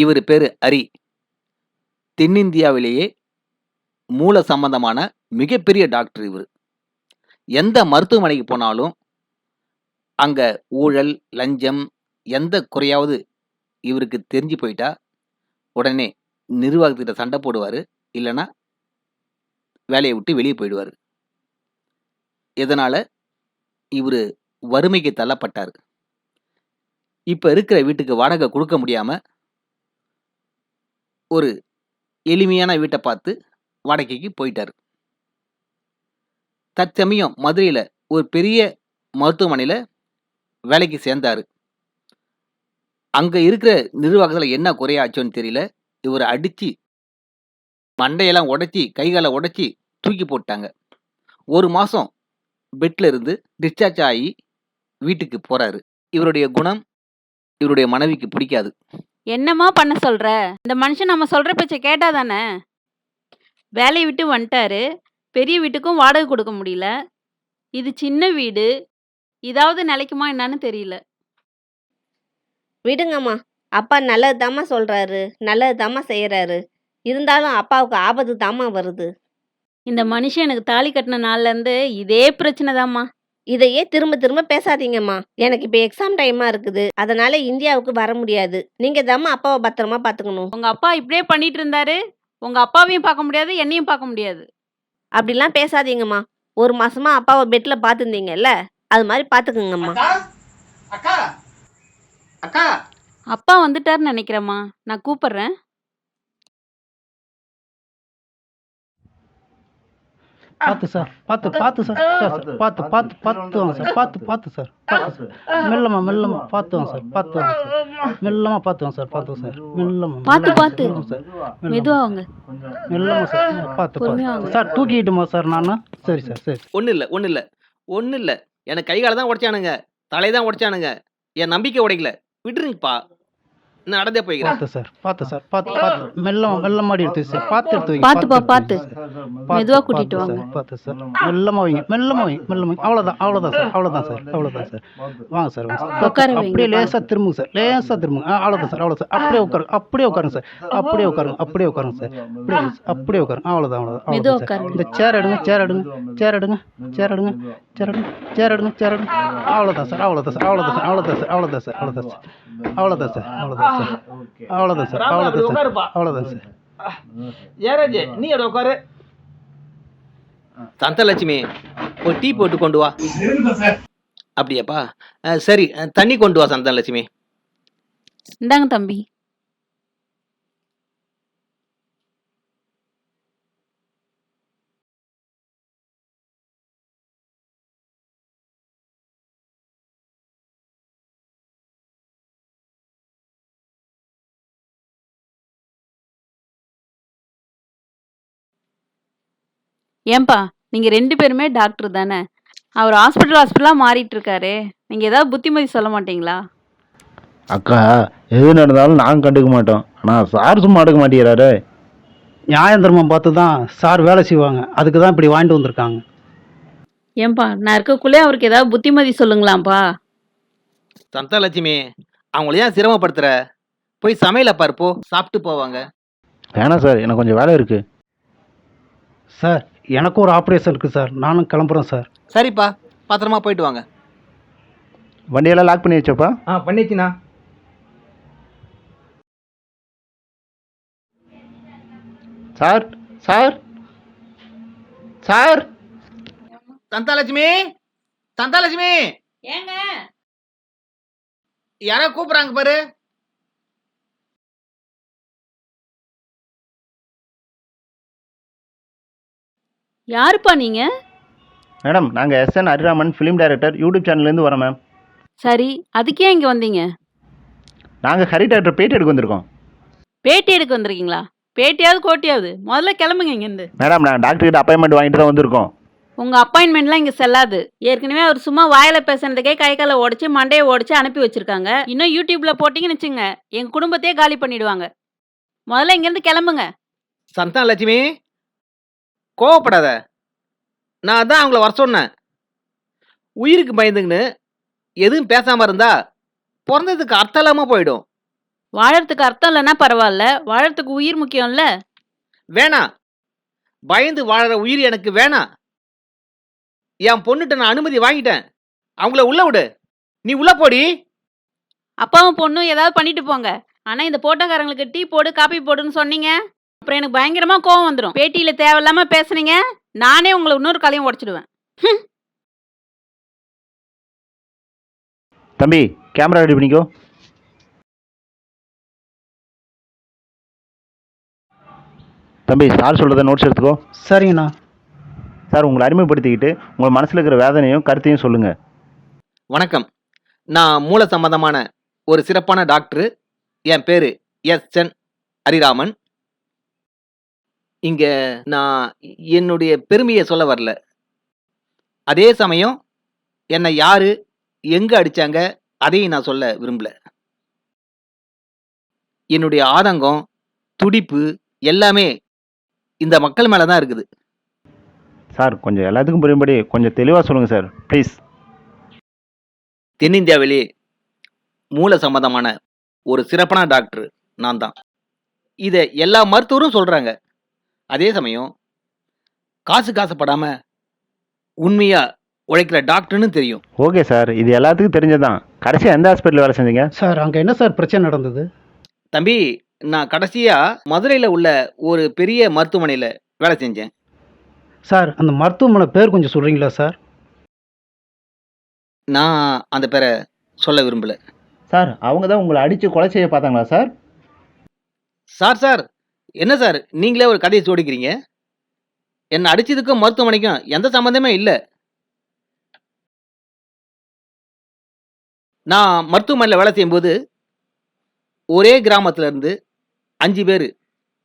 இவரு பேரு ஹரி. தென்னிந்தியாவிலேயே மூல சம்பந்தமான மிகப்பெரிய டாக்டர் இவரு. எந்த மருத்துவமனைக்கு போனாலும், அங்க ஊழல், லஞ்சம் எந்த குறையாவது இவருக்கு தெரிஞ்சு போயிட்டா, உடனே நிர்வாகத்துக்கிட்ட சண்டை போடுவாரு. இல்லன்னா, வேலைய விட்டு வெளிய போயிடுவாரு. இதனால இவரு வறுமைக்கு தள்ளப்பட்டாரு. இப்ப இருக்கிற வீட்டுக்கு வாடகை குடுக்க முடியாம, ஒரு எளிமையான வீட்ட பார்த்து வாடகைக்கு போயிட்டாரு. தற்சமயம் மதுரையில ஒரு பெரிய மருத்துவமனையில வேலைக்கு சேர்ந்தாரு. அங்க இருக்கிற நிர்வாகத்துல என்ன குறையாச்சோன்னு தெரியல. இவர அடிச்சு, மண்டையெல்லாம் உடைச்சு, கை கால உடைச்சு தூக்கி போட்டாங்க. 1 மாசம் பெட்ல இருந்து டிஸ்சார்ஜ் ஆயி வீட்டுக்கு போறாரு. இவருடைய குணம் இவருடைய மனைவிக்கு பிடிக்காது. என்னம்மா பண்ண சொல்ற? இந்த மனுஷன் நம்ம சொல்ற பேச்ச கேட்டா தானே? வேலைய விட்டு வந்துட்டாரு. பெரிய வீட்டுக்கும் வாடகை கொடுக்க முடியல. இது சின்ன வீடு. இதாவது நிலைக்குமா என்னன்னு தெரியல. விடுங்கம்மா. அப்பா நல்லது சொல்றாரு. நல்லது செய்யறாரு. இருந்தாலும் அப்பாவுக்கு ஆபத்து தாம்மா வருது. இந்த மனுஷன் எனக்கு தாலி கட்டின நாள்ல இருந்து இதே பிரச்சனை தாம்மா. இதையே திரும்ப திரும்ப பேசாதீங்கம்மா. எனக்கு இப்ப எக்ஸாம் டைமா இருக்குது. அதனால இந்தியாவுக்கு வர முடியாது. நீங்க தாம்மா அப்பாவை பத்திரமா பாத்துக்கணும். உங்க அப்பா இப்படியே பண்ணிட்டு இருந்தாரு. உங்க அப்பாவையும் பார்க்க முடியாது, என்னையும் பார்க்க முடியாது. அப்படிலாம் பேசாதீங்கம்மா. 1 மாசமா அப்பாவை பெட்ல பாத்துருந்தீங்கல்ல, அது மாதிரி பாத்துக்குங்கம்மா. அக்கா, அக்கா. அப்பா வந்துட்டாருன்னு நினைக்கிறேம்மா. நான் கூப்பிடுறேன். பார்த்து சார், பார்த்து பார்த்து சார், பார்த்து பார்த்து பார்த்து வாங்க சார், பார்த்து பார்த்து சார், பார்த்து மெல்லமா மெல்லமா பார்த்து வாங்க சார், பார்த்து வாங்க சார், மெல்லமா பார்த்து வாங்க சார், பார்த்து சார், மெல்லமா பார்த்து பார்த்து சார், மெதுவா வாங்க. மெல்லமா சார், பார்த்து பார்த்து சார், தூக்கிட்டுமா சார் நானு? சரி சார், சரி. ஒன்றும் இல்லை. எனக்கு கை காலை தான் உடைச்சானுங்க, தலையை தான் உடைச்சானுங்க. என் நம்பிக்கை உடைக்கல. விட்டுருங்கப்பா, நான் நடந்தே போய்க்கிறேன். பார்த்து சார், பார்த்து சார், பார்த்து பார்த்து மெல்லமா மெல்லமாடி எடுத்து சார், பார்த்து எடுத்து வைங்க. பார்த்துப்பா பார்த்து. மெதுவா கூட்டிட்டு வாங்க. பார்த்து சார், மெல்லமா வைங்க, மெல்லமா வைங்க, மெல்லமா வைங்க. அவ்வளோதான், அவ்வளோதான் சார், அவ்வளோதான் சார், அவ்வளோதான் சார். வாங்க சார், வாங்க சார். உட்கார வைங்க. அப்படியே லேசாக திரும்புங்க சார், லேசாக திரும்புங்க. அவ்வளோதான் சார், அவ்வளோ சார். அப்படியே உட்காருங்க, அப்படியே உட்காருங்க சார், அப்படியே உட்காருங்க, அப்படியே உட்காருங்க சார், அப்படியே உட்காருங்க. அவ்வளோதான், அவ்வளோதான், மெதுவா அவ்வளோதான் சார். உட்காருங்க. இந்த சேர் எடுங்க, சேர் எடுங்க, சேர் எடுங்க, சேர் எடுங்க, சேர் எடுங்க, சேர் எடுங்க, சேர் எடுங்க. அவ்வளோதான் சார், அவ்வளோதான் சார், அவ்வளோதான் சார், அவ்வளோதான் சார், அவ்வளோதான் சார், அவ்வளோதான் சார், அவ்வளோதான் சார், அவ்வளோதான் சார், அவ்வளோதான் சார், அவ்வளோதான் சார், அவ்வளோதான் சார். ஏராஜ், நீ அதை உட்காரு. சந்தலட்சுமி, ஒரு டீ போட்டு கொண்டு வா. அப்படியாப்பா? சரி, தண்ணி கொண்டு வா சந்தலட்சுமி. இந்தாங்க தம்பி. ஏன்பா, நீங்க 2 பேருமே டாக்டர் தானே? அவர் ஹாஸ்பிட்டலா மாறிட்டு இருக்காரு. நீங்க ஏதாவது புத்திமதி சொல்ல மாட்டீங்களா? அக்கா, எது நடந்தாலும் நாங்கள் கண்டுக்க மாட்டோம். ஆனால் சார் சும்மா எடுக்க மாட்டேங்கிறாரு. நியாயம் தர்மம் பார்த்து தான் சார் வேலை செய்வாங்க. அதுக்கு தான் இப்படி வாங்கிட்டு வந்திருக்காங்க. ஏன்பா, நான் இருக்கக்குள்ளே அவருக்கு ஏதாவது புத்திமதி சொல்லுங்களாம்ப்பா. சந்தலட்சுமி, அவங்கள ஏன் சிரமப்படுத்துற? போய் சமையல பாரு, போ, சாப்பிட்டு போவாங்க. வேணாம் சார், எனக்கு கொஞ்சம் வேலை இருக்குது. சார், எனக்கும் ஒரு ஆப்ரேஷன் இருக்குது சார். நானும் கிளம்புறேன் சார். சரிப்பா, பத்திரமா போயிட்டு வாங்க. வண்டியெல்லாம் லாக் பண்ணி வச்சப்பா? பண்ணிச்சுண்ணா. Sir, sir, sir. Santhalakshmi, Santhalakshmi, ஏங்க? யாரோ கூப்பிடுறாங்க பாரு. யாருப்பா நீங்க? மேடம், நாங்கள் S N Hariraman film director, YouTube சேனல்லேருந்து வரோம் மேம். சரி, அதுக்கே இங்க வந்தீங்க? நாங்கள் ஹரி டாக்டர் பேட்டி எடுக்க வந்திருக்கோம். பேட்டி எடுக்க வந்திருக்கீங்களா? பேட்டியாவது கோட்டியாவது முதல்ல கிளம்புங்க இங்கேருந்து. மேடம், நான் டாக்டர்கிட்ட அப்பாயின்மெண்ட் வாங்கிட்டு தான் வந்திருக்கோம். உங்க அப்பாயின்மெண்ட்லாம் இங்க செல்லாது. ஏற்கனவே அவர் சும்மா வாயில பேசுனதுக்கே கை காலை உடைச்சு மண்டையை உடைச்சு அனுப்பி வச்சிருக்காங்க. இன்னும் யூடியூப்ல போட்டீங்கன்னு வச்சுங்க, எங்க குடும்பத்தையே காலி பண்ணிடுவாங்க. முதல்ல இங்கேருந்து கிளம்புங்க. சந்தாலட்சுமி, கோவப்படாத. நான் தான் அவங்கள வர சொன்னேன். உயிருக்கு பயந்துங்கன்னு எதுவும் பேசாம இருந்தா பிறந்ததுக்கு அர்த்தம் இல்லாம போயிடும். வாழறதுக்கு அர்த்தம் இல்லைன்னா பரவாயில்ல, வாழறதுக்கு உயிர் முக்கியம்ல. வேணாம். பயந்து வாழற உயிர் எனக்கு வேணாம். என் பொண்ணுட்ட நான் அனுமதி வாங்கிட்டேன். அவங்கள உள்ள விடு. நீ உள்ள போடி. அப்பாவும் பொண்ணும் ஏதாவது பண்ணிட்டு போங்க. ஆனா இந்த போட்டோக்காரங்களுக்கு டீ போடு, காபி போடுன்னு சொன்னீங்க. அப்புறம் எனக்கு பயங்கரமா கோவம் வந்துடும். பேட்டியில தேவையில்லாம பேசுனீங்க, நானே உங்களை இன்னொரு கலையும் உடைச்சிடுவேன். தம்பி கேமரா ரெடி பண்ணிக்கோ. தம்பி சார் சொல்கிறத நோட்ஸ் எடுத்துக்கோ. சரிங்கண்ணா. சார் உங்களை அறிமுகப்படுத்திக்கிட்டு உங்கள் மனசில் இருக்கிற வேதனையும் கருத்தையும் சொல்லுங்கள். வணக்கம். நான் மூல சம்பந்தமான ஒரு சிறப்பான டாக்டர். என் பேரு எஸ்.என். ஹரிராமன். இங்க நான் என்னுடைய பெருமையை சொல்ல வரல. அதே சமயம் என்னை யாரு எங்க அடிச்சாங்க அதையும் நான் சொல்ல விரும்பல. என்னுடைய ஆதங்கம், துடிப்பு எல்லாமே இந்த மக்கள் மேல தான் இருக்குது. சார் கொஞ்சம் எல்லாத்துக்கும் புரியும்படி கொஞ்சம் தெளிவாக சொல்லுங்கள் சார் ப்ளீஸ். தென்னிந்தியாவிலே மூல சம்பந்தமான ஒரு சிறப்பான டாக்டர் நான் தான். இதை எல்லா மருத்துவரும் சொல்றாங்க. அதே சமயம் காசுப்படாம உண்மையா உழைக்கிற டாக்டர்னு தெரியும். ஓகே சார், இது எல்லாத்துக்கும் தெரிஞ்சதான். கடைசியாக எந்த ஹாஸ்பிட்டலில் வேலை செஞ்சீங்க? சார் அங்கே என்ன சார் பிரச்சனை நடந்தது? தம்பி, நான் கடைசியா மதுரையில் உள்ள ஒரு பெரிய மருத்துவமனையில் வேலை செஞ்சேன். சார் அந்த மருத்துவமனை பேர் கொஞ்சம் சொல்கிறீங்களா சார்? நான் அந்த பேரை சொல்ல விரும்பல. சார் அவங்க தான் உங்களை அடித்து கொலை செய்ய பார்த்தாங்களா சார்? சார் என்ன சார் நீங்களே ஒரு கதையை சோடிக்கிறீங்க? என்னை அடிச்சதுக்கும் மருத்துவமனைக்கும் எந்த சம்மந்தமே இல்லை. நான் மருத்துவமனையில் வேலை செய்யும்போது ஒரே கிராமத்துல இருந்து 5 பேர்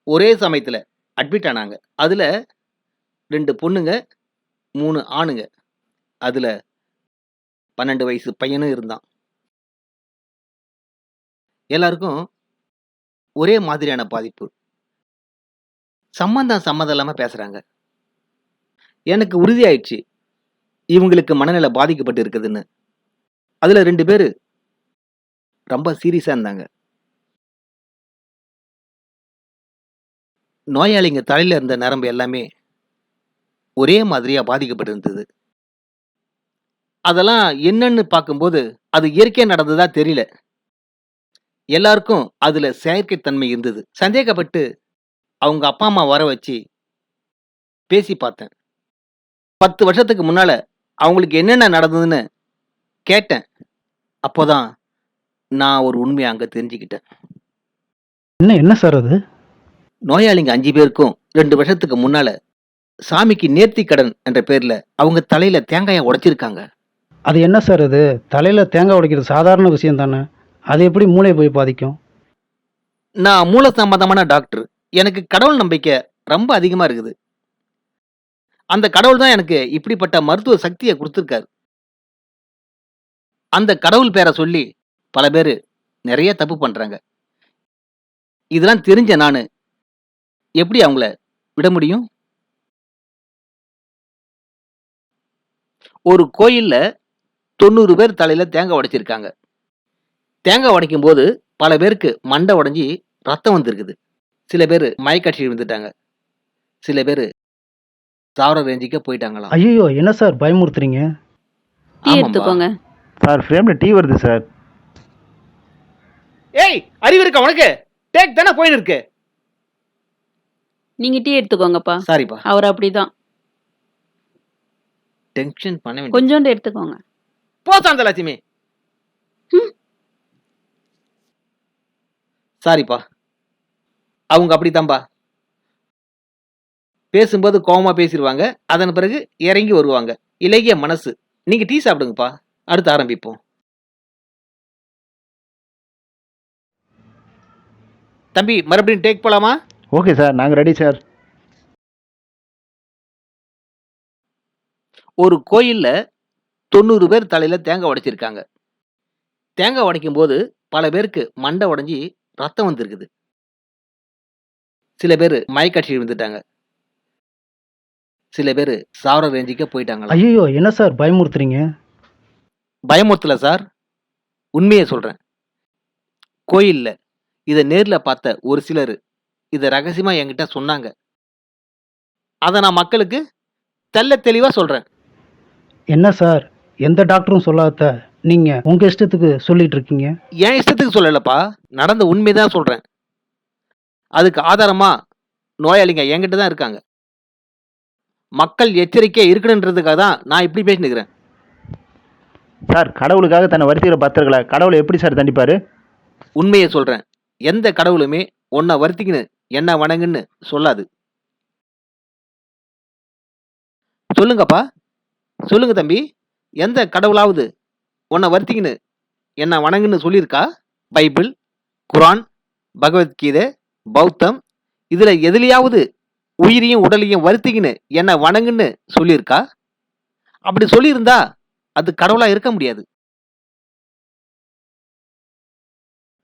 ஒரே சமயத்தில் அட்மிட் ஆனாங்க. அதில் 2 பொண்ணுங்க, 3 ஆணுங்க. அதில் 12 வயசு பையனும் இருந்தான். எல்லாருக்கும் ஒரே மாதிரியான பாதிப்பு. சம்மந்தம் இல்லாமல் பேசுகிறாங்க. எனக்கு உறுதியாயிடுச்சு இவங்களுக்கு மனநிலை பாதிக்கப்பட்டு இருக்குதுன்னு. அதில் 2 பேர் ரொம்ப சீரியஸாக இருந்தாங்க. நோயாளிங்க தலையில் இருந்த நரம்பு எல்லாமே ஒரே மாதிரியாக பாதிக்கப்பட்டு இருந்தது. அதெல்லாம் என்னன்னு பார்க்கும்போது அது இயற்கையாக நடந்ததா தெரியல. எல்லாருக்கும் அதில் செயற்கைத்தன்மை இருந்தது. சந்தேகப்பட்டு அவங்க அப்பா அம்மா வர வச்சு பேசி பார்த்தேன். 10 வருஷத்துக்கு முன்னால் அவங்களுக்கு என்னென்ன நடந்ததுன்னு கேட்டேன். அப்போதான் நான் ஒரு உண்மையை அங்கே தெரிஞ்சுக்கிட்டேன். என்ன சார் அது? நோயாளிங்க 5 பேருக்கும் 2 வருஷத்துக்கு முன்னால் சாமிக்கு நேர்த்தி கடன் என்ற பேரில் அவங்க தலையில் தேங்காயை உடைச்சிருக்காங்க. அது என்ன சார் அது? தலையில் தேங்காய் உடைக்கிறது சாதாரண விஷயம் தானே, அது எப்படி மூளை போய் பாதிக்கும்? நான் மூல சம்பந்தமான டாக்டர். எனக்கு கடவுள் நம்பிக்கை ரொம்ப அதிகமாக இருக்குது. அந்த கடவுள் தான் எனக்கு இப்படிப்பட்ட மருத்துவ சக்தியை கொடுத்துருக்காரு. அந்த கடவுள் பேரை சொல்லி பல பேர் நிறைய தப்பு பண்ணுறாங்க. இதெல்லாம் தெரிஞ்ச நான் எப்படி அவங்கள விட முடியும்? ஒரு கோயிலில் 90 பேர் தலையில் தேங்காய் உடைச்சிருக்காங்க. தேங்காய் உடைக்கும் போது பல பேருக்கு மண்டை உடைஞ்சி ரத்தம் வந்துருக்குது. சில பேர் மயக்காட்சி விழுந்துட்டாங்க. சில பேர் சாவர ரேஞ்சுக்கே போயிட்டாங்களாம். ஐயோ என்ன சார் பயமுறுத்துறீங்க? டீ எடுத்துக்கோங்க. சார் ஃப்ரேமில் டீ வருது சார். ஏய், அறிவு இருக்கா உனக்கு? டேக் தானே போயின்னு இருக்கு. நீங்க டீ எடுத்துக்கோங்கப்பா. சாரிப்பா, அவர் அப்படிதான். டென்ஷன் பண்ண வேண்டிய. கொஞ்சோண்டு எடுத்துக்கோங்க. போ சாந்தலட்சுமி. சாரிப்பா, அவங்க அப்படித்தான்பா. பேசும்போது கோவமா பேசிடுவாங்க, அதன் பிறகு இறங்கி வருவாங்க. இலகிய மனசு. நீங்க டீ சாப்பிடுங்கப்பா, அடுத்து ஆரம்பிப்போம். தம்பி மறுபடியும் டேக் போலாமா? ஓகே சார், நாங்கள் ரெடி சார். ஒரு கோயிலில் 90 பேர் தலையில் தேங்காய் உடைச்சிருக்காங்க. தேங்காய் உடைக்கும் போது பல பேருக்கு மண்டை உடைஞ்சி ரத்தம் வந்துருக்குது. சில பேர் மயக்காட்சி விழுந்துட்டாங்க. சில பேர் சாவர ரேஞ்சுக்கே போயிட்டாங்களா. ஐயோ என்ன சார் பயமுறுத்துறீங்க? பயமுறுத்தல சார், உண்மையை சொல்கிறேன். கோயிலில் இத நேர்ல பார்த்த ஒரு சிலர் இத ரகசியமா என்கிட்ட சொன்னாங்க. அத நான் மக்களுக்கு தெள்ளத் தெளிவா சொல்றேன். என்ன சார் எந்த டாக்டரும் சொல்லாத நீங்கள் உங்கள் இஷ்டத்துக்கு சொல்லிட்டு இருக்கீங்க? என் இஷ்டத்துக்கு சொல்லலப்பா. நடந்த உண்மைதான் சொல்றேன். அதுக்கு ஆதாரமா நோயாளிங்க என்கிட்ட தான் இருக்காங்க. மக்கள் எச்சரிக்கையா இருக்கணுன்றதுக்காக தான் நான் இப்படி பேசினுக்கிறேன். சார் கடவுளுக்காக தன்னை வருத்திக்கிற பக்தர்களை கடவுளை எப்படி சார் தண்டிப்பாரு? உண்மையை சொல்றேன். எந்த கடவுளுமே உன்னை வருத்திக்கின்னு என்ன வணங்குன்னு சொல்லாது. சொல்லுங்கப்பா, சொல்லுங்க தம்பி. எந்த கடவுளாவது உன்னை வருத்திக்கின்னு என்ன வணங்குன்னு சொல்லியிருக்கா? பைபிள், குரான், பகவத்கீதை, பௌத்தம் இதுல எதுலயாவது உயிரையும் உடலையும் வருத்திக்கின்னு என்ன வணங்குன்னு சொல்லியிருக்கா? அப்படி சொல்லியிருந்தா அது கடவுளா இருக்க முடியாது.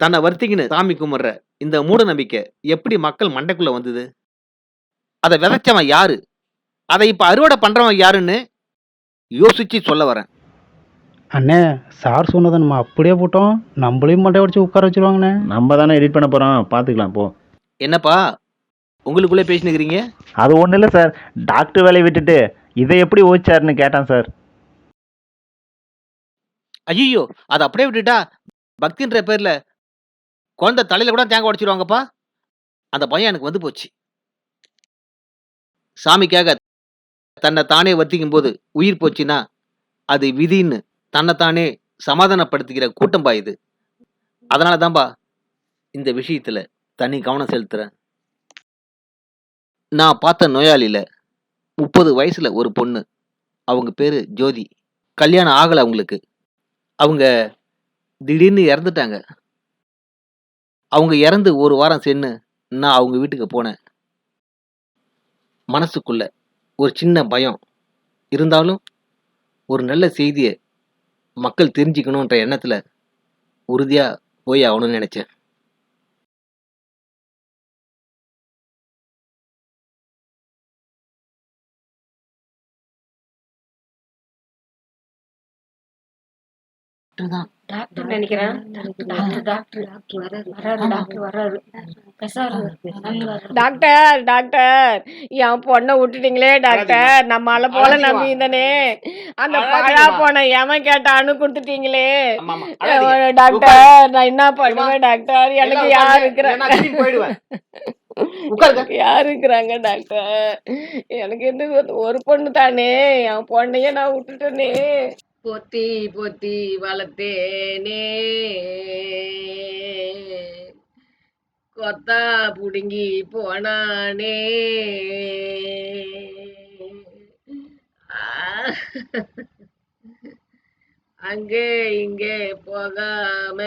தன்னை வருத்திக்கின்னு சாமி கும்பிடுற இந்த மூட நம்பிக்கை எப்படி மக்கள் மண்டைக்குள்ள வந்தது? அதை விதைச்சவன் யாரு? அதை இப்ப அறுவடை பண்றவன் யாருன்னு யோசிச்சு சொல்ல வரேன். அண்ணே சார் சொன்னதை நம்ம அப்படியே போட்டோம் நம்மளையும் மண்டை உடச்சி உட்கார வச்சிருவாங்கண்ணே. நம்ம தானே எடிட் பண்ண போகிறோம், பார்த்துக்கலாம் போ. என்னப்பா உங்களுக்குள்ளே பேசினுக்கிறீங்க? அது ஒன்றும் இல்லை சார், டாக்டர் வேலையை விட்டுட்டு இதை எப்படி ஓச்சாருன்னு கேட்டான் சார். ஐயோ, அதை அப்படியே விட்டுட்டா பக்தின்ற பேர்ல குழந்தை தலையில கூட தேங்காய் உடைச்சிருவாங்கப்பா. அந்த பயம் எனக்கு வந்து போச்சு. சாமிக்காக தன்னை தானே வர்த்திக்கும் போது உயிர் போச்சுன்னா அது விதின்னு தன்னைத்தானே சமாதானப்படுத்திக்கிற கூட்டம்பா இது. அதனால தான்பா இந்த விஷயத்துல தனி கவனம் செலுத்துறேன். நான் பார்த்த நோயாளியில 30 வயசுல ஒரு பொண்ணு. அவங்க பேரு ஜோதி. கல்யாணம் ஆகல அவங்களுக்கு. அவங்க திடீர்னு இறந்துட்டாங்க. அவங்க இறந்து ஒரு வாரம் சென்று நான் அவங்க வீட்டுக்கு போனேன். மனசுக்குள்ள ஒரு சின்ன பயம் இருந்தாலும் ஒரு நல்ல செய்தியை மக்கள் தெரிஞ்சுக்கணுன்ற எண்ணத்துல உறுதியா போய் ஆகணும்னு நினைச்சேன். டாக்டர் நினைக்கிறேன். டாக்டர் டாக்டர் என் பொண்ணை விட்டுட்டீங்களே டாக்டர். நம்மள போல நம்பி இருந்தனே அந்த பழா போன எவன் கேட்டான்னு கொடுத்துட்டீங்களே டாக்டர். நான் என்ன பண்ணுவேன் டாக்டர்? எனக்கு யார் இருக்கிறாங்க? யார் இருக்கிறாங்க டாக்டர்? எனக்கு என்ன ஒரு பொண்ணு தானே, என் பொண்ணையே நான் விட்டுட்டேனே. பொத்தி பொத்தி வளர்த்தேனே, கொத்தா புடுங்கி போனானே. அங்கே இங்கே போகாம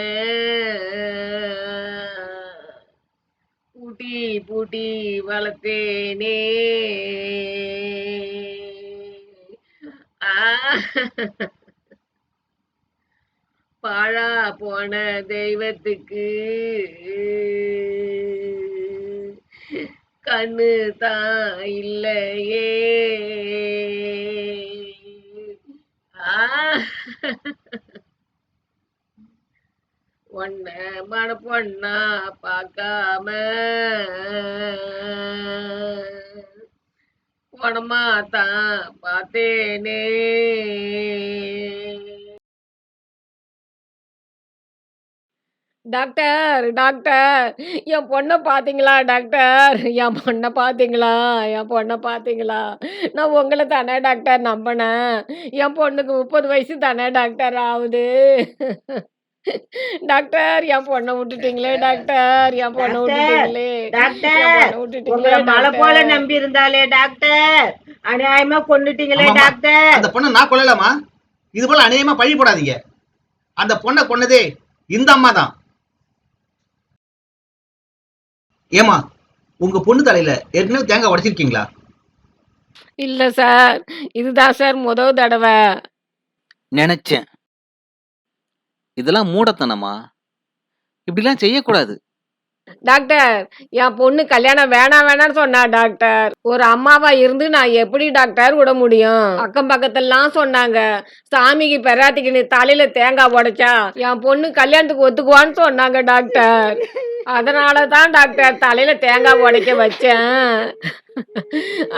பூட்டி பூட்டி வளர்த்தேனே. பாழா போன தெய்வத்துக்கு கண்ணு தான் இல்லையே. ஒன்ன மன பொண்ணா பார்க்காம உடமா தான் பார்த்தேனே. டாக்டர் டாக்டர் என் பொண்ணை பார்த்தீங்களா டாக்டர்? என் பொண்ணை பார்த்தீங்களா? என் பொண்ணை பார்த்தீங்களா? நான் உங்களை தானே டாக்டர் நம்பினேன். என் பொண்ணுக்கு 30 வயசு தானே டாக்டர் ஆகுது. டாக்டர் என் பொண்ணை விட்டுட்டீங்களே டாக்டர். என் பொண்ணை விட்டுட்டீங்களே டாக்டர். மலை போல நம்பி இருந்தாலே டாக்டர், அநியாயமா கொன்னுட்டீங்களே டாக்டர். அந்த பொண்ணை நான் கொல்லலாமா? இது போல அநியாயமா பழி போடாதீங்க. அந்த பொண்ணை கொன்னதே இந்த அம்மா தான். ஏமா, உங்க பொண்ணு தலையில ஏற்கனவே தேங்காய் உடைச்சிருக்கீங்களா? இல்லை சார், இதுதான் சார் முதல் தடவை. நினைச்சேன். இதெல்லாம் மூடத்தனமா? இப்படிலாம் செய்யக்கூடாது. டாக்டர் என் பொண்ணு கல்யாணம் வேணாம் வேணாம்னு சொன்னா டாக்டர். ஒரு அம்மாவா இருந்து நான் எப்படி டாக்டர் விட முடியும்? அக்கம் பக்கத்துலாம் சொன்னாங்க, சாமிக்கு பெறாத்திக்கு நீ தலையில தேங்காய் உடைச்சா என் பொண்ணு கல்யாணத்துக்கு ஒத்துக்குவான்னு சொன்னாங்க டாக்டர். அதனால தான் டாக்டர் தலையில தேங்காய் உடைக்க வச்சேன்.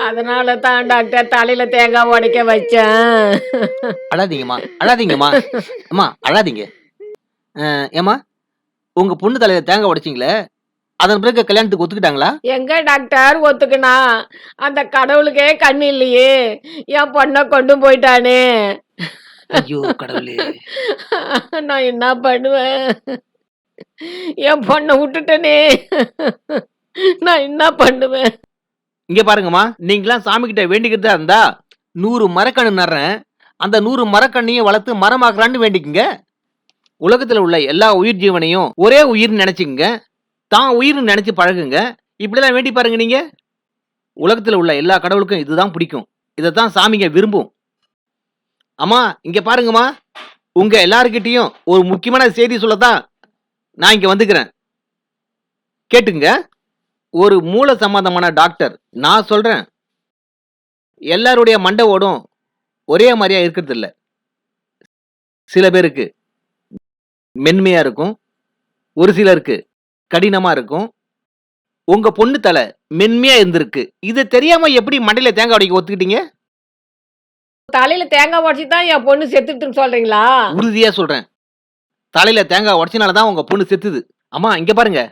அதனால தான் டாக்டர் தலையில தேங்காய் உடைக்க வச்சேன். அழாதீங்கம்மா, அழாதீங்கம்மா. அம்மா அழாதீங்க. ஏம்மா, உங்க பொண்ணு தலையில தேங்காய் உடைச்சிங்களே, அதன் பிறகு கல்யாணத்துக்கு ஒத்துக்கிட்டாங்களா? எங்க டாக்டர் ஒத்துக்குனா? அந்த கடவுளுக்கே கண்ணு இல்லையே, என் பொண்ணை கொண்டு போயிட்டானே. ஐயோ கடவுளே! நான் என்ன பண்ணுவேன்? என் பொண்ணை விட்டுட்டனே, நான் என்ன பண்ணுவேன்? இங்க பாருங்கம்மா, நீங்களாம் சாமி கிட்ட வேண்டிக்கிறதா இருந்தா 100 மரக்கன்று நடுறேன், அந்த 100 மரக்கண்ணையும் வளர்த்து மரமாக்குறான்னு வேண்டிக்குங்க. உலகத்துல உள்ள எல்லா உயிர் ஜீவனையும் ஒரே உயிர்னு நினைச்சுக்குங்க, தான் உயிர்னு நினைச்சு பழகுங்க. இப்படிலாம் வேண்டி பாருங்க நீங்க. உலகத்துல உள்ள எல்லா கடவுளுக்கும் இதுதான் பிடிக்கும், இதைத்தான் சாமிங்க விரும்பும். அம்மா இங்க பாருங்கம்மா, உங்க எல்லாருக்கிட்டையும் ஒரு முக்கியமான செய்தி சொல்லத்தான் நான் இங்க வந்துக்கிறேன், கேட்டுங்க. ஒரு மூல சம்பந்தமான டாக்டர் நான் சொல்றேன், எல்லாருடைய மண்டை ஓடும் ஒரே மாதிரியா இருக்கிறது இல்ல. சில பேருக்கு மென்மையா இருக்கும், ஒரு சிலருக்கு கடினமா இருக்கும். உங்க பொண்ணு தலை மென்மையா இருந்திருக்கு, இது தெரியாம எப்படி மண்டையில தேங்காய் உடைக்க ஒத்துக்கிட்டீங்க? தலையில தேங்காய் உடச்சி தான் என் பொண்ணு செத்துட்டுன்னு சொல்றீங்களா? உறுதியா சொல்றேன், தலையில தேங்காய் உடச்சினாலதான் உங்க பொண்ணு செத்துது. அம்மா இங்க பாருங்க,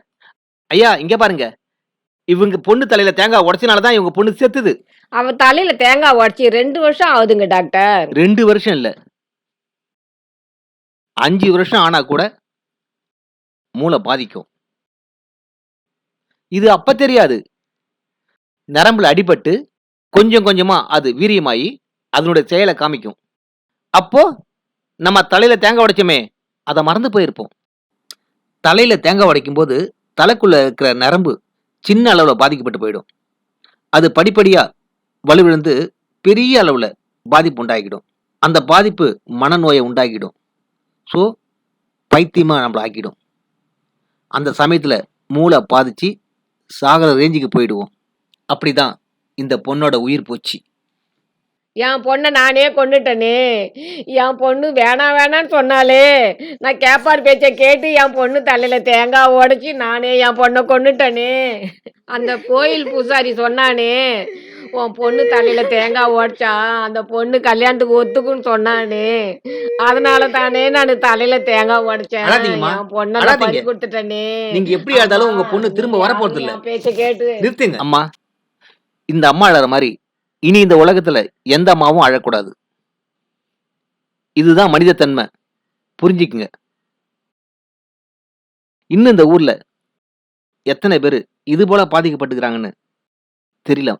ஐயா இங்க பாருங்க, இவங்க பொண்ணு தலையில தேங்காய் உடச்சினாலதான் இவங்க பொண்ணு செத்துது. அவ தலையில தேங்காய் உடச்சி 2 வருஷம் ஆகுதுங்க டாக்டர். 2 வருஷம் இல்ல, 5 வருஷம் ஆனா கூட மூளை பாதிக்கும். இது அப்ப தெரியாது, நரம்புல அடிபட்டு கொஞ்சம் கொஞ்சமா அது வீரியமாயி அதனுடைய செயலை காமிக்கும். அப்போ நம்ம தலையில தேங்காய் உடைச்சோமே, அதை மறந்து போயிருப்போம். தலையில தேங்காய் உடைக்கும் போது தலைக்குள்ள இருக்கிற நரம்பு சின்ன அளவுல பாதிக்கப்பட்டு போயிடும். அது படிப்படியா வலுவிழந்து பெரிய அளவுல பாதிப்பு உண்டாகிடும். அந்த பாதிப்பு மனநோயை உண்டாக்கிடும். ஸோ பைத்தியமா நம்மளை ஆக்கிடும். அந்த சமயத்துல மூளை பாதிச்சு சாகர ரேஞ்சுக்கு போயிடுவோம். அப்படிதான் இந்த பொண்ணோட உயிர் போச்சு. என் பொண்ணை நானே கொண்டுட்டனே. என் பொண்ணு வேணாம் வேணான்னு சொன்னாலே, நான் கேப்பார் பேச்சை கேட்டு என் பொண்ணு தலையில தேங்காய் உடைச்சி நானே என் பொண்ணை கொண்டுட்டனே. அந்த கோயில் பூசாரி சொன்னானே, உன் பொண்ணு தலையில தேங்காய் உடைச்சா அந்த பொண்ணு கல்யாணத்துக்கு ஒத்துக்குன்னு சொன்னானே, அதனால தானே நான் தலையில தேங்காய் உடைச்சேன். அழாதீங்கம்மா, என் பொண்ணை அழாதீங்க. பறி கொடுத்துட்டனே. நீங்க எப்படி ஆனாலும் உங்க பொண்ணு திரும்ப வரப்போறது இல்ல. என் பேச்சை கேட்டு நிறுத்துங்க அம்மா. இந்த அம்மா அழற மாதிரி இனி இந்த உலகத்துல எந்த அம்மாவும் அழக்கூடாது. இதுதான் மனித தன்மை, புரிஞ்சுக்குங்க. இன்னும் இந்த ஊர்ல எத்தனை பேரு இது போல பாதிக்கப்பட்டுக்கிறாங்கன்னு தெரியல.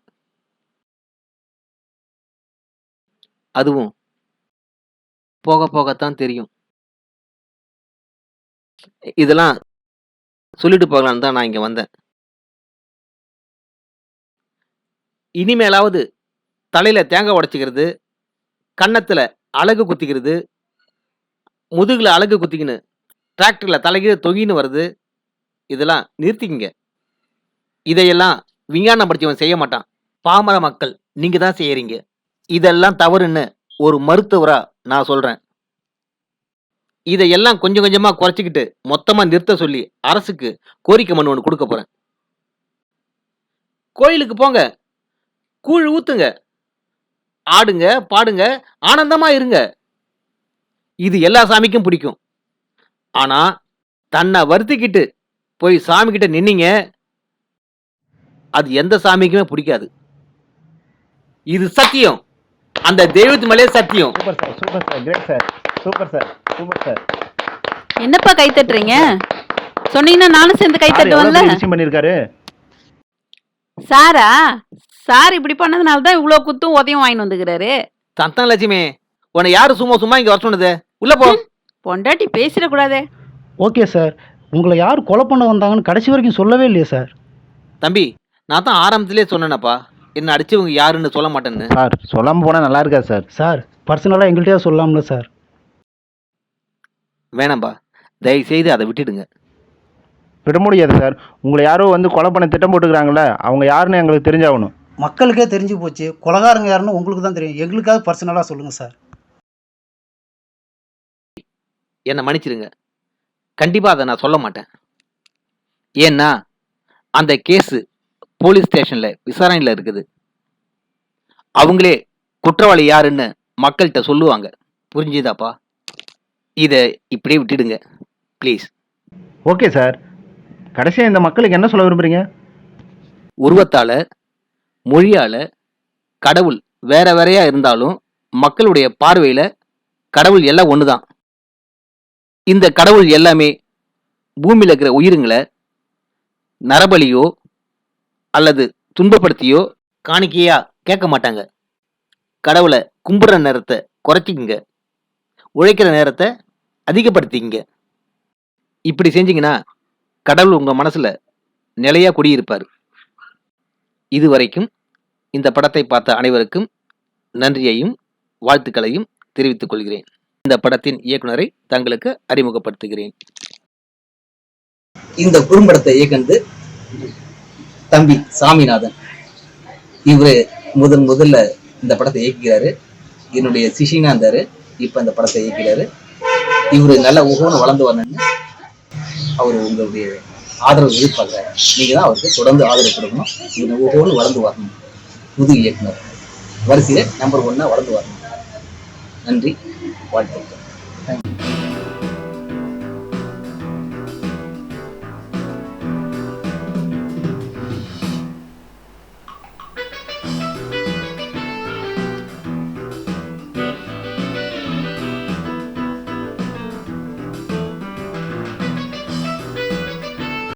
அதுவும் போக போகத்தான் தெரியும். இதெல்லாம் சொல்லிட்டு போகலான்னு தான் நான் இங்க வந்தேன். இனிமேலாவது தலையில தேங்காய் உடைச்சிக்கிறது, கன்னத்துல அலகு குத்திக்கிறது, முதுகுல அலகு குத்திக்கின்னு டிராக்டர்ல தலைகீழ தொங்கின்னு வருது, இதெல்லாம் நிறுத்திக்கங்க. இதையெல்லாம் விஞ்ஞானம் படிச்சவன் செய்ய மாட்டான், பாமர மக்கள் நீங்க தான் செய்யறீங்க. இதெல்லாம் தவறுன்னு ஒரு மருத்துவரா நான் சொல்றேன். இதையெல்லாம் கொஞ்சம் கொஞ்சமா குறைச்சிக்கிட்டு மொத்தமா நிறுத்த சொல்லி அரசுக்கு கோரிக்கை மனு ஒன்று கொடுக்க போறேன். கோயிலுக்கு போங்க, கூழ் ஊத்துங்க, ஆடுங்க, பாடுங்க, ஆனந்தமா இருங்க. இது எல்லா சாமிக்கும் பிடிக்கும். ஆனா தன்னை வருத்திக்கிட்டு போய் சாமி கிட்ட நின்னீங்க, அது எந்த சாமிக்குமே பிடிக்காது. இது சத்தியம், அந்த தெய்வத்து மேலே சத்தியம். Super sir, super sir, great sir, super sir, super sir. என்னப்பா கை தட்டுறீங்க? சொன்னீங்கன்னா நானும் சேர்ந்து கை சார் எவ்வளவு தட்டுவேன்ல. பெரிய விஷயம் பண்ணிருக்காரு. சாரா? சார் இப்படி பண்ணதுனால தான் இவ்வளோ குத்தும் உதையும் வாங்கிட்டு வந்துக்கிறாரு. சந்தன லட்சுமி, உன்னை யாரு சும்மா சும்மா இங்க வர சொன்னது? உள்ள போ. பொண்டாட்டி பேசிடக்கூடாதே. ஓகே சார், உங்களை யார் கொலை பண்ண வந்தாங்கன்னு கடைசி வரைக்கும் சொல்லவே இல்லையே சார். தம்பி, நான் தான் ஆரம்பத்திலே சொன்னேனப்பா, என்ன அடிச்சவங்க யாருன்னு சொல்ல மாட்டேன்னு. சார் சொல்லாம போனா நல்லா இருக்கா சார்? சார் பர்சனலாக எங்கள்கிட்டயே சொல்லலாம்ல சார். வேணாம்பா, தயவு செய்து அதை விட்டுடுங்க. விட முடியாது சார். உங்களை யாரோ வந்து கொலை பண்ண திட்டம் போட்டுக்கிறாங்களே, அவங்க யாருன்னு எங்களுக்கு தெரிஞ்சாகணும். மக்களுக்கே தெரிஞ்சு போச்சு. கொலகாரங்க யாருன்னு உங்களுக்கு தான் தெரியும். எங்களுக்காவது பர்சனலாக சொல்லுங்கள் சார். என்னை மன்னிச்சிடுங்க. கண்டிப்பாக அதை நான் சொல்ல மாட்டேன். ஏன்னா அந்த கேஸு போலீஸ் ஸ்டேஷனில் விசாரணையில் இருக்குது. அவங்களே குற்றவாளி யாருன்னு மக்கள்கிட்ட சொல்லுவாங்க. புரிஞ்சுதாப்பா? இதை இப்படியே விட்டுடுங்க ப்ளீஸ். Okay sir. கடைசியாக இந்த மக்களுக்கு என்ன சொல்ல விரும்புகிறீங்க? உருவத்தால், மொழியால் கடவுள் வேற வேறையாக இருந்தாலும் மக்களுடைய பார்வையில் கடவுள் எல்லாம் ஒன்று தான். இந்த கடவுள் எல்லாமே பூமியில் இருக்கிற உயிருங்களை நரபலியோ அல்லது துன்பப்படுத்தியோ காணிக்கையா கேட்க மாட்டாங்க. கடவுளை கும்பிட்ற நேரத்தை குறைச்சிக்கிங்க, உழைக்கிற நேரத்தை அதிகப்படுத்திக்கிங்க. இப்படி செஞ்சீங்கன்னா கடவுள் உங்கள் மனசில் நிலையாக குடியிருப்பார். இதுவரைக்கும் இந்த படத்தை பார்த்த அனைவருக்கும் நன்றியையும் வாழ்த்துக்களையும் தெரிவித்துக் கொள்கிறேன். இந்த படத்தின் இயக்குனரை தங்களுக்கு அறிமுகப்படுத்துகிறேன். இந்த குறும்படத்தை இயக்குனது தம்பி சாமிநாதன். இவரு முதல்ல இந்த படத்தை இயக்குகிறாரு. என்னுடைய சிஷினா இருந்தாரு, இப்ப இந்த படத்தை இயக்கிறாரு. இவரு நல்ல ஒவ்வொன்று வளர்ந்து வரணும்னு அவர் உங்களுடைய ஆதரவு எதிர்பார்க்கிறாரு. நீங்க தான் அவருக்கு தொடர்ந்து ஆதரவு கொடுக்கணும். இவங்க ஒவ்வொன்று வளர்ந்து வரணும். புது இயக்குனர் வரிசையில நம்பர் 1 வளர்ந்து வரணும். நன்றி, வாழ்த்துக்கள்.